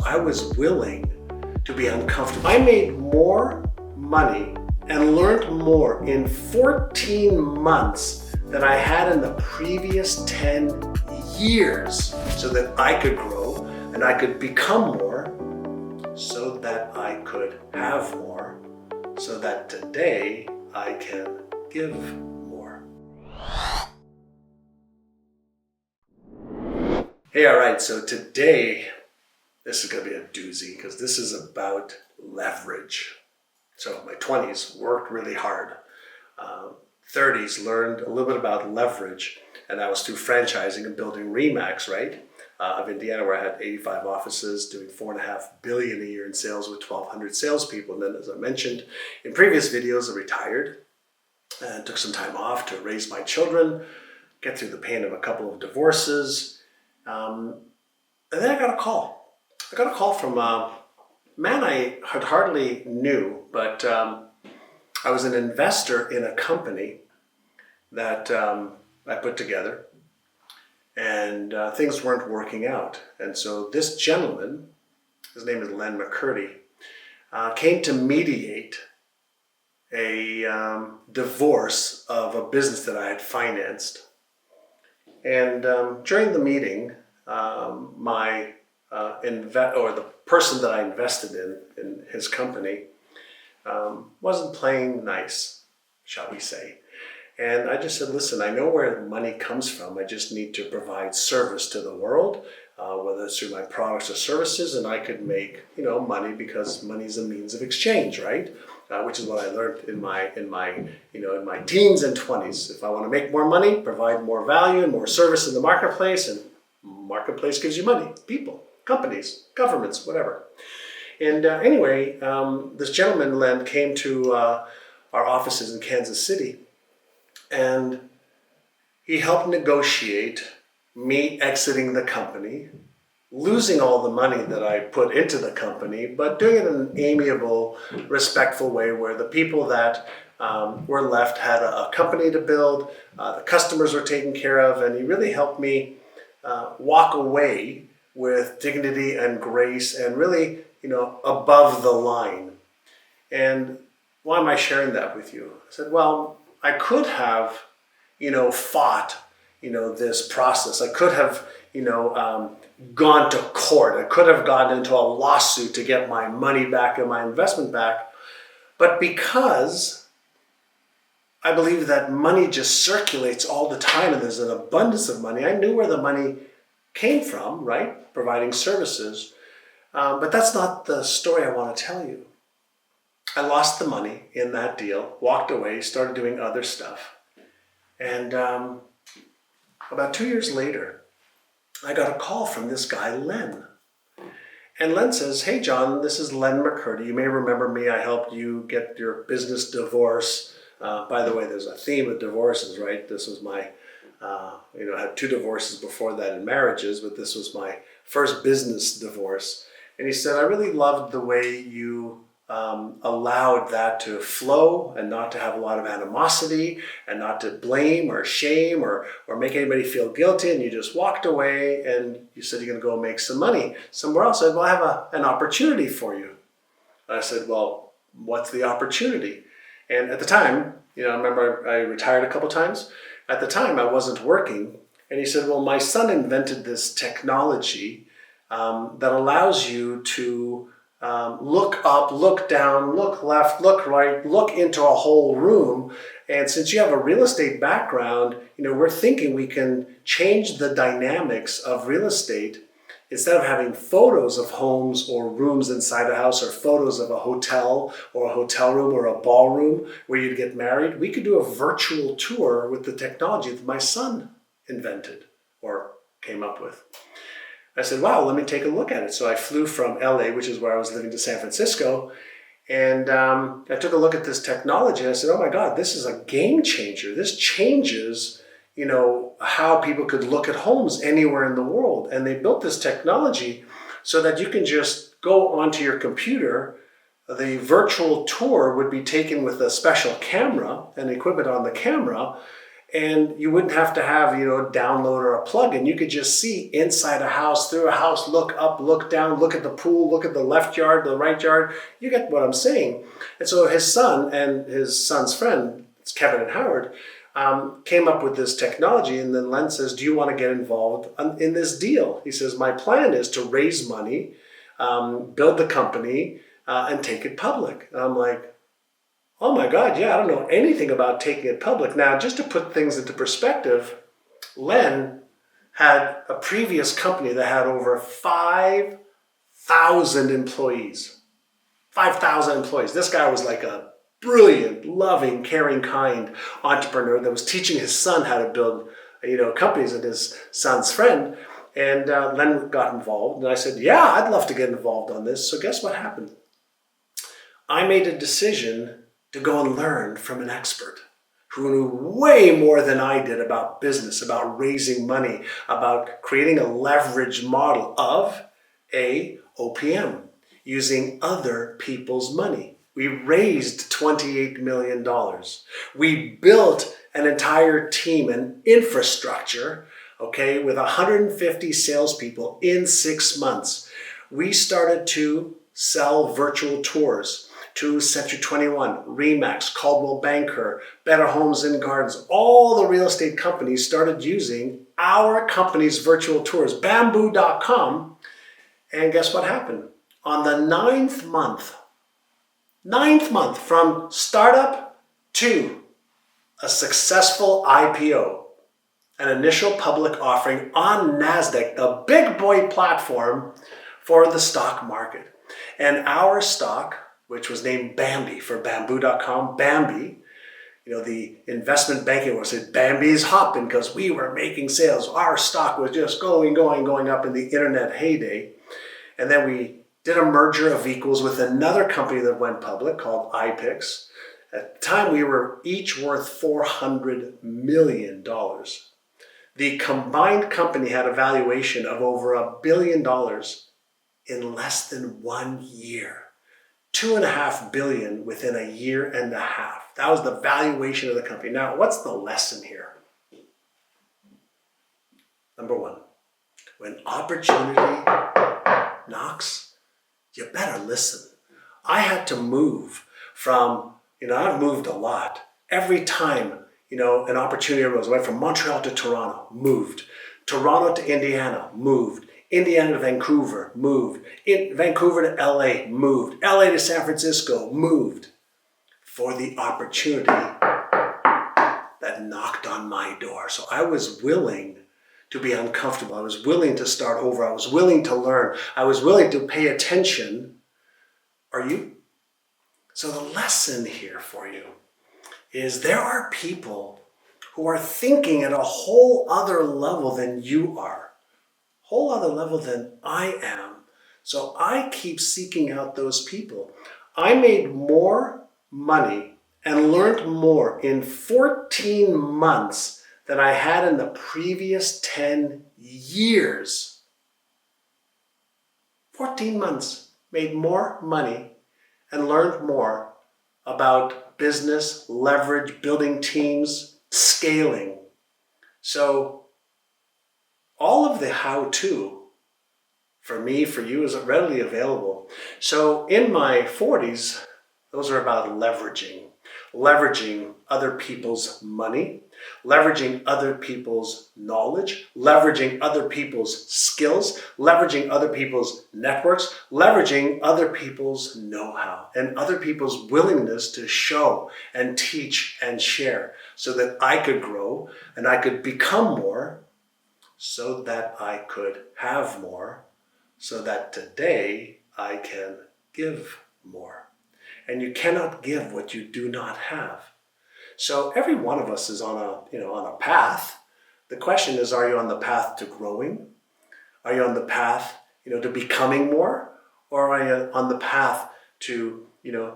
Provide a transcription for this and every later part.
I was willing to be uncomfortable. I made more money and learned more in 14 months than I had in the previous 10 years so that I could grow and I could become more so that I could have more so that today I can give more. Hey, all right, so today, this is going to be a doozy because this is about leverage. So my 20s worked really hard. 30s learned a little bit about leverage, and that was through franchising and building RE/MAX, right? Of Indiana, where I had 85 offices, doing $4.5 billion a year in sales with 1,200 salespeople. And then, as I mentioned in previous videos, I retired and took some time off to raise my children, get through the pain of a couple of divorces. And then I got a call. I got a call from a man I had hardly knew, but I was an investor in a company that I put together, and things weren't working out. And so this gentleman, his name is Len McCurdy, came to mediate a divorce of a business that I had financed. And during the meeting, the person that I invested in his company, wasn't playing nice, shall we say. And I just said, listen, I know where the money comes from. I just need to provide service to the world, whether it's through my products or services, and I could make, money because money is a means of exchange, right? Which is what I learned in my teens and 20s. If I want to make more money, provide more value and more service in the marketplace, and marketplace gives you money, people, companies, governments, whatever. And anyway, this gentleman, Len, came to our offices in Kansas City, and he helped negotiate me exiting the company, losing all the money that I put into the company, but doing it in an amiable, respectful way where the people that were left had a company to build, the customers were taken care of, and he really helped me walk away with dignity and grace and really, above the line. And why am I sharing that with you? I said, well, I could have, fought, this process. I could have, gone to court. I could have gotten into a lawsuit to get my money back and my investment back. But because I believe that money just circulates all the time and there's an abundance of money, I knew where the money came from, right? Providing services. But that's not the story I want to tell you. I lost the money in that deal, walked away, started doing other stuff. And about 2 years later, I got a call from this guy, Len. And Len says, hey, John, this is Len McCurdy. You may remember me. I helped you get your business divorce. By the way, there's a theme with divorces, right? This was my, I had 2 divorces before that in marriages, but this was my first business divorce. And he said, I really loved the way you allowed that to flow and not to have a lot of animosity and not to blame or shame or make anybody feel guilty. And you just walked away and you said you're going to go make some money somewhere else. I said, well, I have an opportunity for you. And I said, well, what's the opportunity? And at the time, I remember I retired a couple times. At the time, I wasn't working. And he said, well, my son invented this technology that allows you to look up, look down, look left, look right, look into a whole room. And since you have a real estate background, we're thinking we can change the dynamics of real estate. Instead of having photos of homes or rooms inside a house or photos of a hotel or a hotel room or a ballroom where you'd get married, we could do a virtual tour with the technology that my son invented or came up with. I said, wow, let me take a look at it. So I flew from LA, which is where I was living, to San Francisco. And I took a look at this technology and I said, oh my God, this is a game changer. This changes, how people could look at homes anywhere in the world. And they built this technology so that you can just go onto your computer. The virtual tour would be taken with a special camera and equipment on the camera. And you wouldn't have to have, a download or a plugin. You could just see inside a house, through a house, look up, look down, look at the pool, look at the left yard, the right yard. You get what I'm saying. And so his son and his son's friend, it's Kevin and Howard, came up with this technology. And then Len says, do you want to get involved in this deal? He says, my plan is to raise money, build the company, and take it public. And I'm like, oh my God, yeah, I don't know anything about taking it public. Now, just to put things into perspective, Len had a previous company that had over 5,000 employees. 5,000 employees. This guy was like a brilliant, loving, caring, kind entrepreneur that was teaching his son how to build, companies, and his son's friend. And Len got involved. And I said, yeah, I'd love to get involved on this. So guess what happened? I made a decision to go and learn from an expert who knew way more than I did about business, about raising money, about creating a leverage model of OPM, using other people's money. We raised $28 million. We built an entire team and infrastructure, with 150 salespeople in 6 months. We started to sell virtual tours to Century 21, Remax, Caldwell Banker, Better Homes and Gardens. All the real estate companies started using our company's virtual tours, bamboo.com. And guess what happened? On the ninth month from startup to a successful IPO, an initial public offering on NASDAQ, the big boy platform for the stock market. And our stock, which was named Bambi for bamboo.com, Bambi, the investment banking was said, Bambi's hopping because we were making sales. Our stock was just going up in the internet heyday. And then we did a merger of equals with another company that went public called iPix. At the time, we were each worth $400 million. The combined company had a valuation of over $1 billion in less than 1 year. $2.5 billion within a year and a half. That was the valuation of the company. Now, what's the lesson here? Number one, when opportunity knocks, you better listen. I had to move from, I've moved a lot. Every time, an opportunity arose, I went from Montreal to Toronto, moved. Toronto to Indiana, moved. Indiana to Vancouver, moved. Vancouver to LA, moved. LA to San Francisco, moved. For the opportunity that knocked on my door. So I was willing to be uncomfortable. I was willing to start over. I was willing to learn. I was willing to pay attention. Are you? So the lesson here for you is there are people who are thinking at a whole other level than you are. Whole other level than I am. So I keep seeking out those people. I made more money and learned more in 14 months than I had in the previous 10 years. 14 months, made more money and learned more about business, leverage, building teams, scaling. So all of the how-to, for me, for you, is readily available. So in my 40s, those are about leveraging other people's money, leveraging other people's knowledge, leveraging other people's skills, leveraging other people's networks, leveraging other people's know-how, and other people's willingness to show and teach and share so that I could grow and I could become more, so that I could have more, so that today I can give more. And you cannot give what you do not have. So every one of us is on a path. The question is, are you on the path to growing? Are you on the path, to becoming more? Or are you on the path to,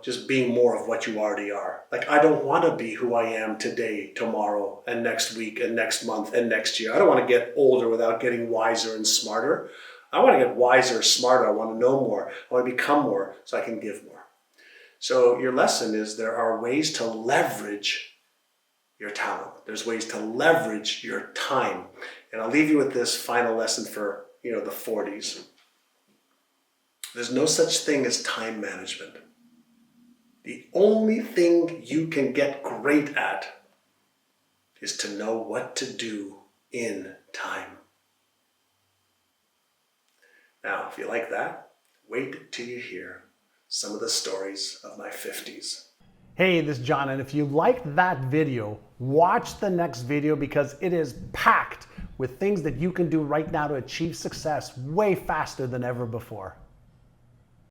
just being more of what you already are? Like, I don't want to be who I am today, tomorrow, and next week, and next month, and next year. I don't want to get older without getting wiser and smarter. I want to get wiser, smarter. I want to know more. I want to become more so I can give more. So your lesson is there are ways to leverage your talent. There's ways to leverage your time. And I'll leave you with this final lesson for, the 40s. There's no such thing as time management. The only thing you can get great at is to know what to do in time. Now, if you like that, wait till you hear some of the stories of my 50s. Hey, this is John, and if you liked that video, watch the next video because it is packed with things that you can do right now to achieve success way faster than ever before.